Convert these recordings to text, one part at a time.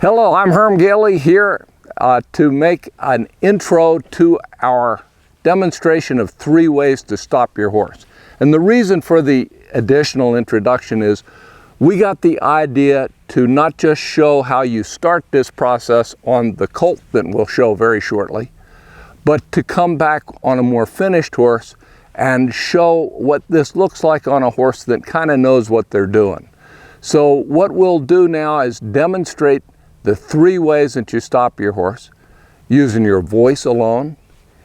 Hello, I'm Herm Gailey here to make an intro to our demonstration of 3 ways to stop your horse. And the reason for the additional introduction is we got the idea to not just show how you start this process on the Colt that we'll show very shortly, but to come back on a more finished horse and show what this looks like on a horse that kind of knows what they're doing. So what we'll do now is demonstrate the 3 ways that you stop your horse: using your voice alone,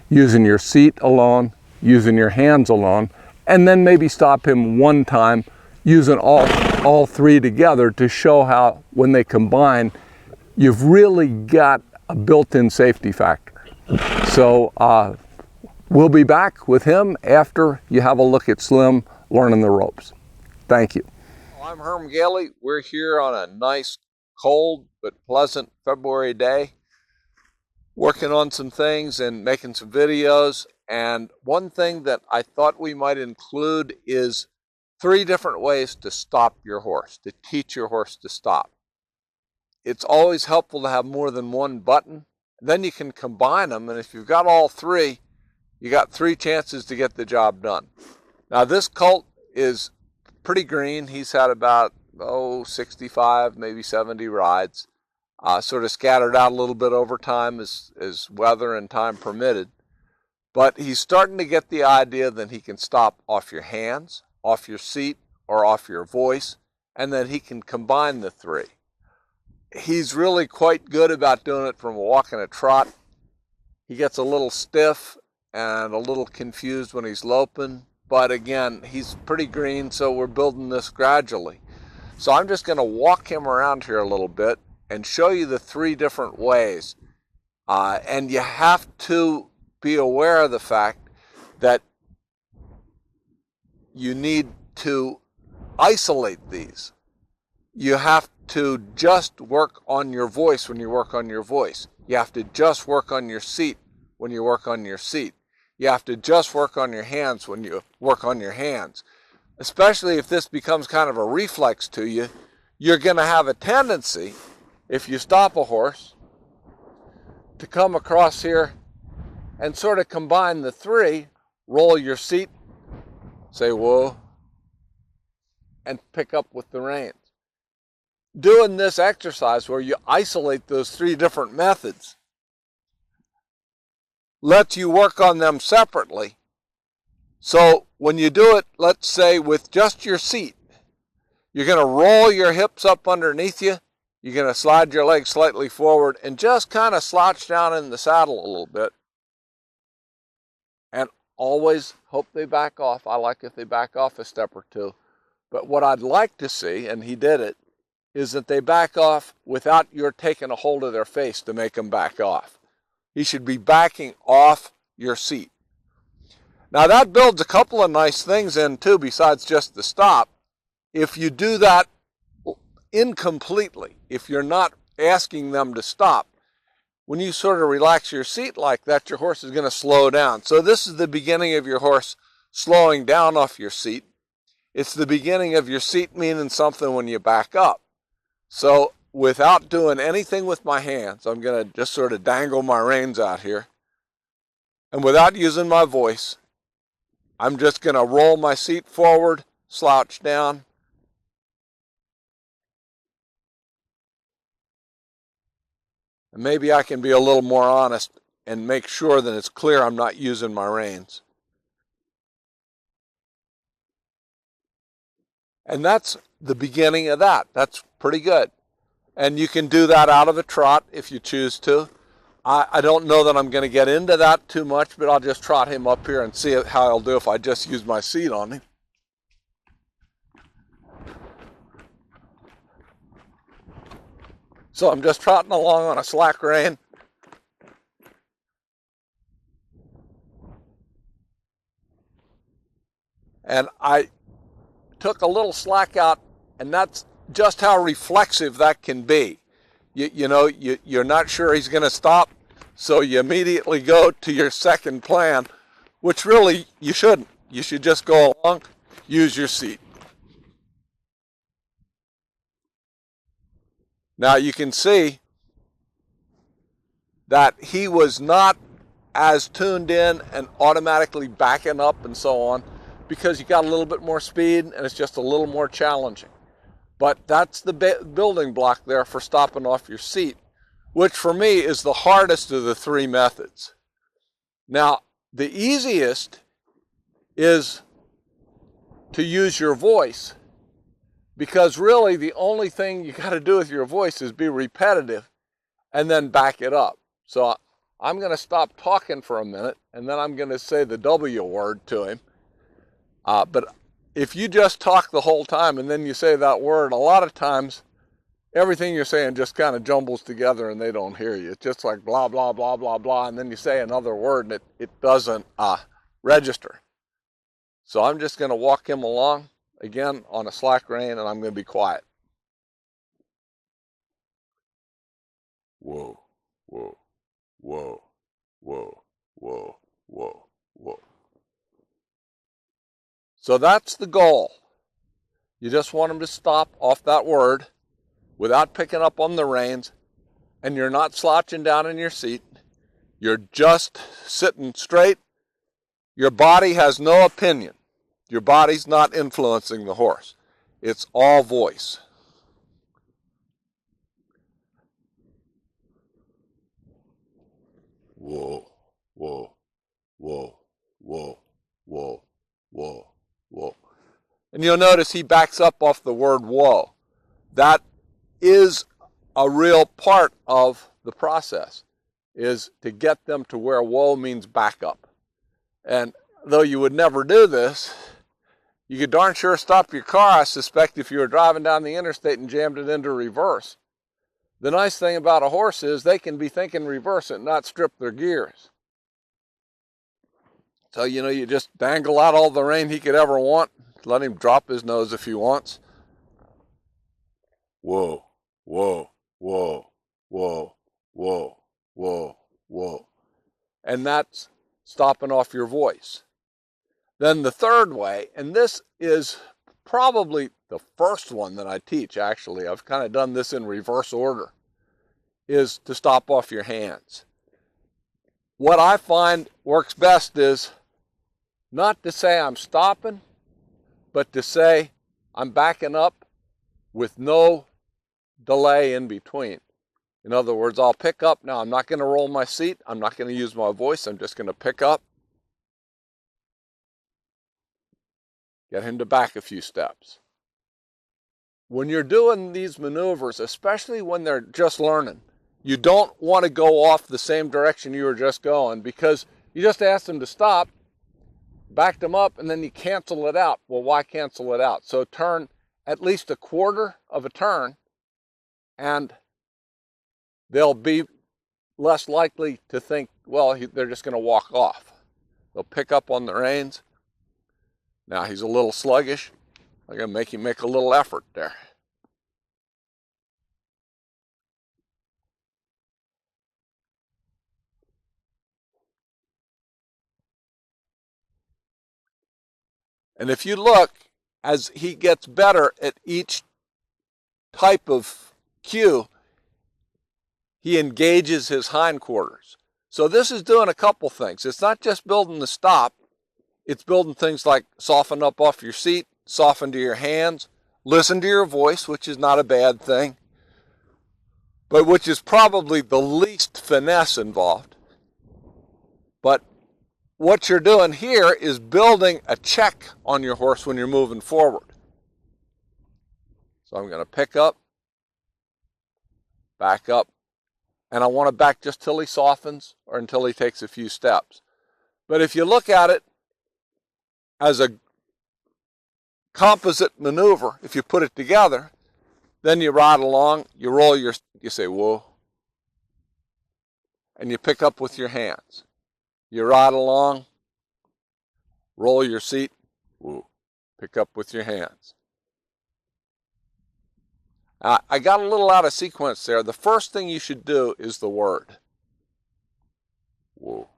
using your seat alone, using your hands alone, and then maybe stop him one time using all 3 together to show how, when they combine, you've really got a built-in safety factor. So we'll be back with him after you have a look at Slim learning the ropes. Thank you. I'm Herm Gailey. We're here on a nice, cold but pleasant February day, working on some things and making some videos. And one thing that I thought we might include is 3 different ways to stop your horse, to teach your horse to stop. It's always helpful to have more than one button. Then you can combine them, and if you've got all 3, you got 3 chances to get the job done. Now this Colt is pretty green. He's had about 65, maybe 70 rides, sort of scattered out a little bit over time as weather and time permitted. But he's starting to get the idea that he can stop off your hands, off your seat, or off your voice, and that he can combine the 3. He's really quite good about doing it from a walk and a trot. He gets a little stiff and a little confused when he's loping, but again, he's pretty green, so we're building this gradually. So I'm just going to walk him around here a little bit and show you the 3 different ways. And you have to be aware of the fact that you need to isolate these. You have to just work on your voice when you work on your voice. You have to just work on your seat when you work on your seat. You have to just work on your hands when you work on your hands. Especially if this becomes kind of a reflex to you, you're going to have a tendency, if you stop a horse, to come across here and sort of combine the 3, roll your seat, say whoa, and pick up with the reins. Doing this exercise where you isolate those 3 different methods lets you work on them separately. So when you do it, let's say with just your seat, you're going to roll your hips up underneath you. You're going to slide your legs slightly forward and just kind of slouch down in the saddle a little bit. And always hope they back off. I like if they back off a step or 2. But what I'd like to see, and he did it, is that they back off without your taking a hold of their face to make them back off. He should be backing off your seat. Now that builds a couple of nice things in too, besides just the stop. If you do that incompletely, if you're not asking them to stop, when you sort of relax your seat like that, your horse is going to slow down. So this is the beginning of your horse slowing down off your seat. It's the beginning of your seat meaning something when you back up. So without doing anything with my hands, I'm going to just sort of dangle my reins out here. And without using my voice, I'm just going to roll my seat forward, slouch down. And maybe I can be a little more honest and make sure that it's clear I'm not using my reins. And that's the beginning of that. That's pretty good. And you can do that out of a trot if you choose to. I don't know that I'm going to get into that too much, but I'll just trot him up here and see how he'll do if I just use my seat on him. So I'm just trotting along on a slack rein. And I took a little slack out, and that's just how reflexive that can be. You're not sure he's going to stop, so you immediately go to your second plan, which really you shouldn't. You should just go along, use your seat. Now you can see that he was not as tuned in and automatically backing up and so on, because you got a little bit more speed and it's just a little more challenging. But that's the building block there for stopping off your seat, which for me is the hardest of the three methods. Now, the easiest is to use your voice, because really the only thing you got to do with your voice is be repetitive and then back it up. So I'm going to stop talking for a minute and then I'm going to say the W word to him. But if you just talk the whole time and then you say that word, a lot of times everything you're saying just kind of jumbles together and they don't hear you. It's just like blah, blah, blah, blah, blah, and then you say another word and it doesn't register. So I'm just going to walk him along, again, on a slack rein, and I'm going to be quiet. Whoa, whoa, whoa, whoa, whoa, whoa, whoa. So that's the goal. You just want him to stop off that word without picking up on the reins, and you're not slouching down in your seat. You're just sitting straight. Your body has no opinion. Your body's not influencing the horse. It's all voice. Whoa, whoa, whoa, whoa, whoa, whoa, whoa. And you'll notice he backs up off the word whoa. That is a real part of the process, is to get them to where whoa means back up. And though you would never do this, you could darn sure stop your car, I suspect, if you were driving down the interstate and jammed it into reverse. The nice thing about a horse is they can be thinking reverse and not strip their gears. So, you just dangle out all the rein he could ever want. Let him drop his nose if he wants. Whoa, whoa, whoa, whoa, whoa, whoa, whoa. And that's stopping off your voice. Then the third way, and this is probably the first one that I teach, actually. I've kind of done this in reverse order, is to stop off your hands. What I find works best is not to say I'm stopping, but to say I'm backing up with no delay in between. In other words, I'll pick up. Now, I'm not going to roll my seat. I'm not going to use my voice. I'm just going to pick up. Get him to back a few steps. When you're doing these maneuvers, especially when they're just learning, you don't want to go off the same direction you were just going, because you just asked them to stop, backed them up, and then you cancel it out. Well, why cancel it out? So turn at least a quarter of a turn, and they'll be less likely to think, well, they're just going to walk off. They'll pick up on the reins. Now he's a little sluggish. I'm going to make him make a little effort there. And if you look, as he gets better at each type of cue, he engages his hindquarters. So this is doing a couple things. It's not just building the stop. It's building things like soften up off your seat, soften to your hands, listen to your voice, which is not a bad thing, but which is probably the least finesse involved. But what you're doing here is building a check on your horse when you're moving forward. So I'm going to pick up, back up, and I want to back just till he softens or until he takes a few steps. But if you look at it as a composite maneuver, if you put it together, then you ride along, you roll you say, whoa, and you pick up with your hands. You ride along, roll your seat, whoa, pick up with your hands. I got a little out of sequence there. The first thing you should do is the word. Whoa.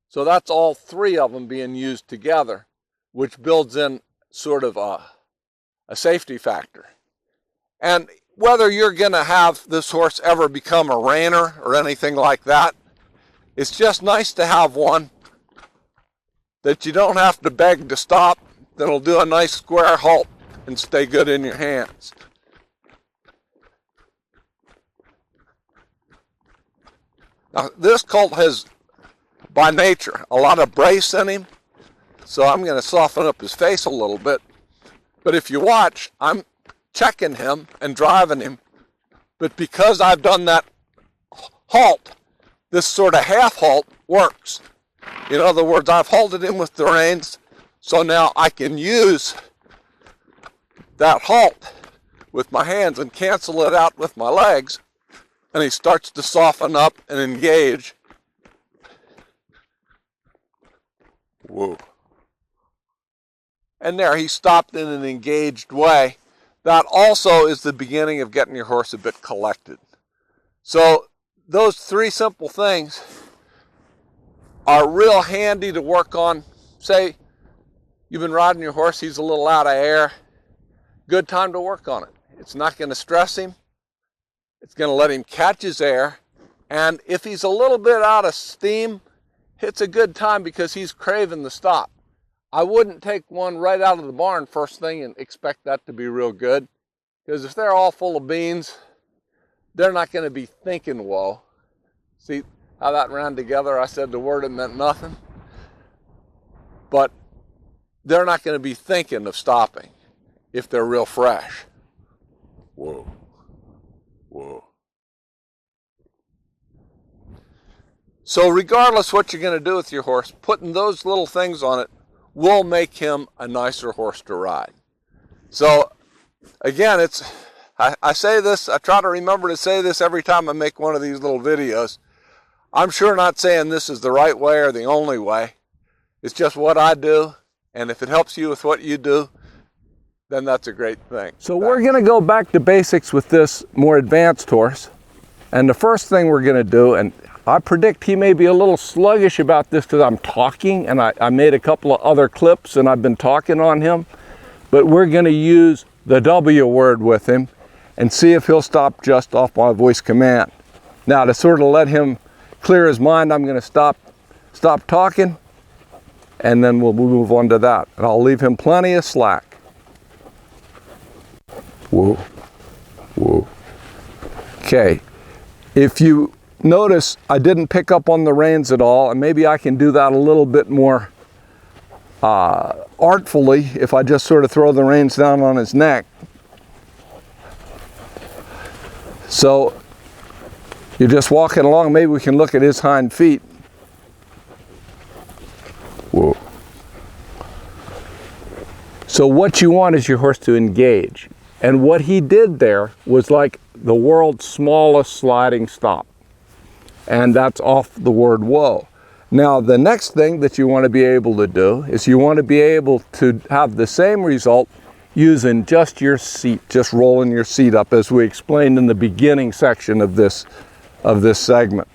So that's all three of them being used together, which builds in sort of a safety factor. And whether you're going to have this horse ever become a reiner or anything like that, it's just nice to have one that you don't have to beg to stop, that'll do a nice square halt and stay good in your hands. Now, this colt has, by nature, a lot of brace in him, so I'm going to soften up his face a little bit. But if you watch, I'm checking him and driving him, but because I've done that halt, this sort of half halt works. In other words, I've halted him with the reins, so now I can use that halt with my hands and cancel it out with my legs, and he starts to soften up and engage. Whoa. And there, he stopped in an engaged way. That also is the beginning of getting your horse a bit collected. So those three simple things are real handy to work on. Say you've been riding your horse, he's a little out of air. Good time to work on it. It's not going to stress him. It's going to let him catch his air. And if he's a little bit out of steam, it's a good time because he's craving the stop. I wouldn't take one right out of the barn first thing and expect that to be real good. Because if they're all full of beans, they're not going to be thinking, whoa. See how that ran together? I said the word, it meant nothing. But they're not going to be thinking of stopping if they're real fresh. Whoa. Whoa. So regardless what you're going to do with your horse, putting those little things on it will make him a nicer horse to ride. So again, I say this, I try to remember to say this every time I make one of these little videos. I'm sure not saying this is the right way or the only way. It's just what I do, and if it helps you with what you do, then that's a great thing. So we're going to go back to basics with this more advanced horse. And the first thing we're going to do, and I predict he may be a little sluggish about this because I'm talking, and I made a couple of other clips and I've been talking on him, but we're going to use the W word with him and see if he'll stop just off my voice command. Now, to sort of let him clear his mind, I'm going to stop talking, and then we'll move on to that. And I'll leave him plenty of slack. Whoa, whoa. Okay, if you notice, I didn't pick up on the reins at all, and maybe I can do that a little bit more artfully if I just sort of throw the reins down on his neck. So you're just walking along, maybe we can look at his hind feet. Whoa. So what you want is your horse to engage. And what he did there was like the world's smallest sliding stop. And that's off the word whoa. Now, the next thing that you want to be able to do is you want to be able to have the same result using just your seat, just rolling your seat up, as we explained in the beginning section of this segment.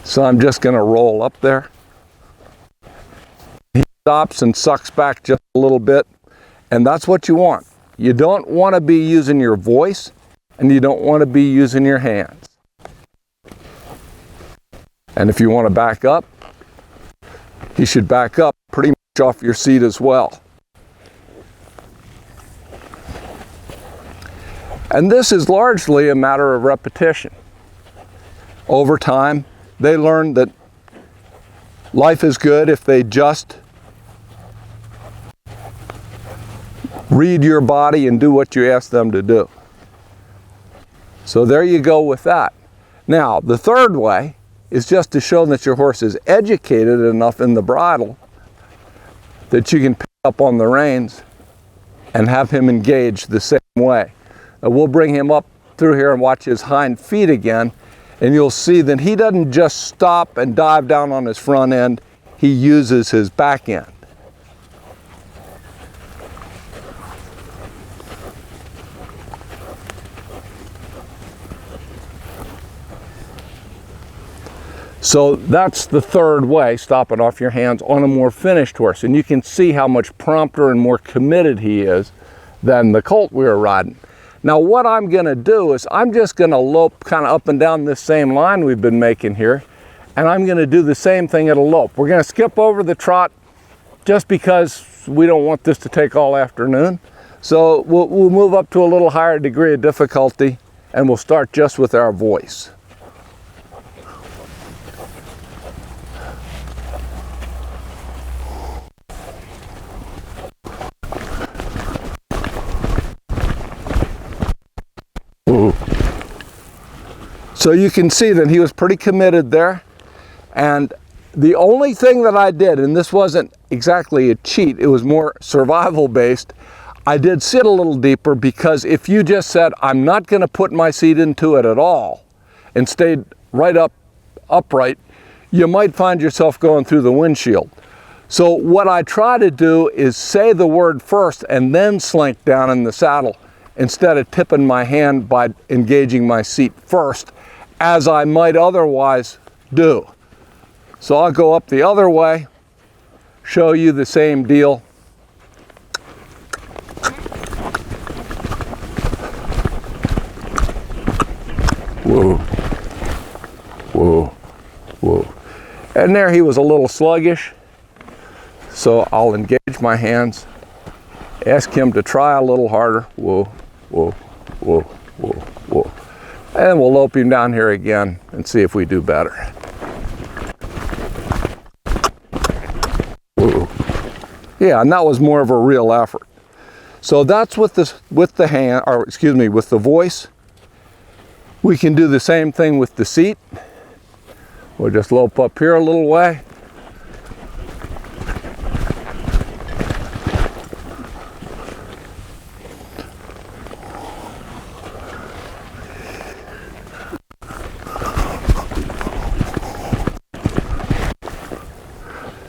So I'm just going to roll up there. He stops and sucks back just a little bit, and that's what you want. You don't want to be using your voice, and you don't want to be using your hands. And if you want to back up, you should back up pretty much off your seat as well. And this is largely a matter of repetition. Over time, they learn that life is good if they just read your body and do what you ask them to do. So there you go with that. Now, the third way is just to show that your horse is educated enough in the bridle that you can pick up on the reins and have him engage the same way. Now, we'll bring him up through here and watch his hind feet again, and you'll see that he doesn't just stop and dive down on his front end, he uses his back end. So that's the third way, stopping off your hands on a more finished horse. And you can see how much prompter and more committed he is than the colt we were riding. Now what I'm gonna do is I'm just gonna lope kind of up and down this same line we've been making here, and I'm gonna do the same thing at a lope. We're gonna skip over the trot just because we don't want this to take all afternoon. So we'll move up to a little higher degree of difficulty, and we'll start just with our voice. Ooh. So you can see that he was pretty committed there. And the only thing that I did, and this wasn't exactly a cheat, it was more survival based, I did sit a little deeper, because if you just said, I'm not going to put my seat into it at all, and stayed right upright, you might find yourself going through the windshield. So what I try to do is say the word first and then slink down in the saddle, instead of tipping my hand by engaging my seat first, as I might otherwise do. So I'll go up the other way, show you the same deal. Whoa, whoa, whoa. And there he was a little sluggish, so I'll engage my hands, ask him to try a little harder. Whoa, whoa, whoa, whoa, whoa. And we'll lope him down here again and see if we do better. Whoa. Yeah, and that was more of a real effort. So that's with the hand, or excuse me, with the voice. We can do the same thing with the seat. We'll just lope up here a little way.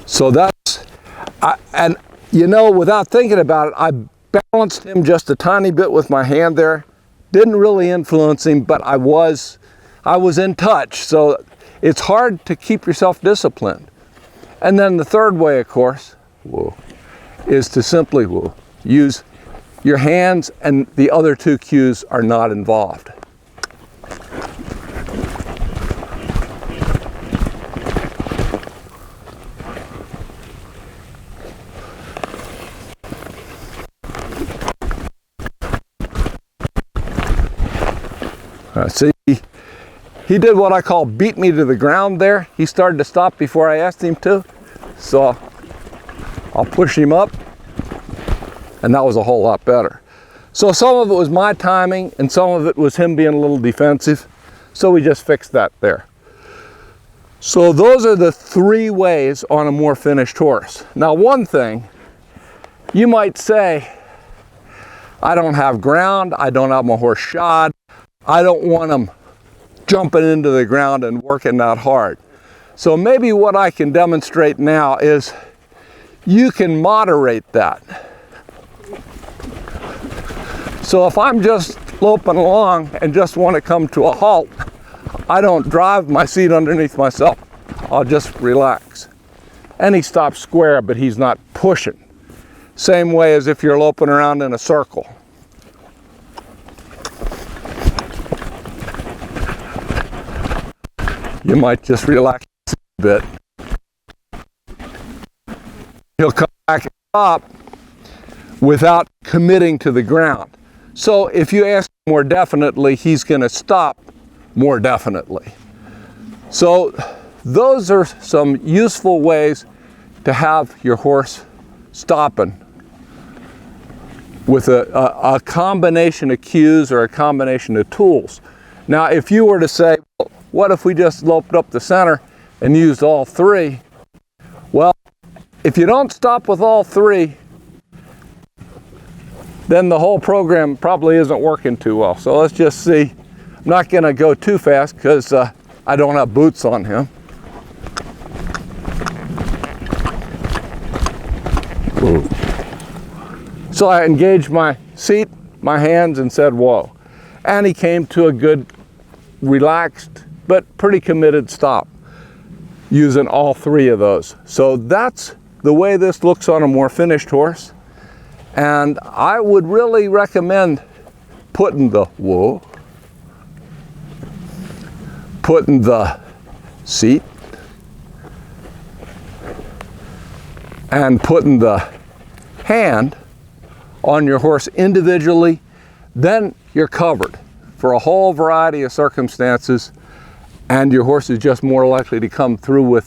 So that's, and you know, without thinking about it, I balanced him just a tiny bit with my hand there. Didn't really influence him, but I was in touch. So it's hard to keep yourself disciplined. And then the third way, of course, whoa, is to simply use your hands, and the other two cues are not involved. See, he did what I call beat me to the ground there. He started to stop before I asked him to. So I'll push him up, and that was a whole lot better. So some of it was my timing, and some of it was him being a little defensive. So we just fixed that there. So those are the three ways on a more finished horse. Now, one thing, you might say, I don't have ground, I don't have my horse shod, I don't want them jumping into the ground and working that hard. So maybe what I can demonstrate now is you can moderate that. So if I'm just loping along and just want to come to a halt, I don't drive my seat underneath myself. I'll just relax. And he stops square, but he's not pushing. Same way as if you're loping around in a circle. You might just relax a bit. He'll come back and stop without committing to the ground. So if you ask him more definitely, he's going to stop more definitely. So those are some useful ways to have your horse stopping with a combination of cues or a combination of tools. Now, if you were to say, well, what if we just loped up the center and used all three? Well, if you don't stop with all three, then the whole program probably isn't working too well. So let's just see. I'm not going to go too fast because I don't have boots on him. Whoa. So I engaged my seat, my hands, and said, whoa. And he came to a good, relaxed, but pretty committed stop using all three of those. So that's the way this looks on a more finished horse. And I would really recommend putting the seat and putting the hand on your horse individually. Then you're covered for a whole variety of circumstances, and your horse is just more likely to come through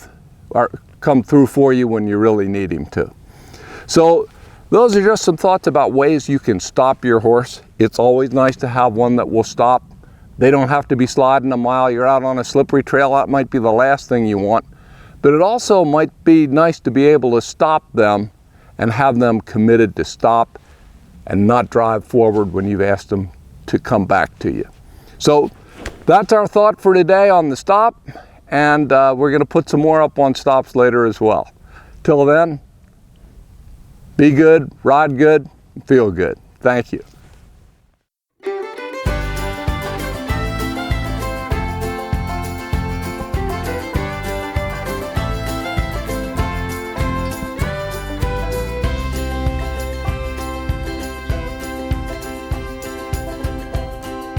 for you when you really need him to. So those are just some thoughts about ways you can stop your horse. It's always nice to have one that will stop. They don't have to be sliding a mile. You're out on a slippery trail, that might be the last thing you want. But it also might be nice to be able to stop them and have them committed to stop and not drive forward when you've asked them to come back to you. So that's our thought for today on the stop, and we're going to put some more up on stops later as well. Till then, be good, ride good, feel good. Thank you.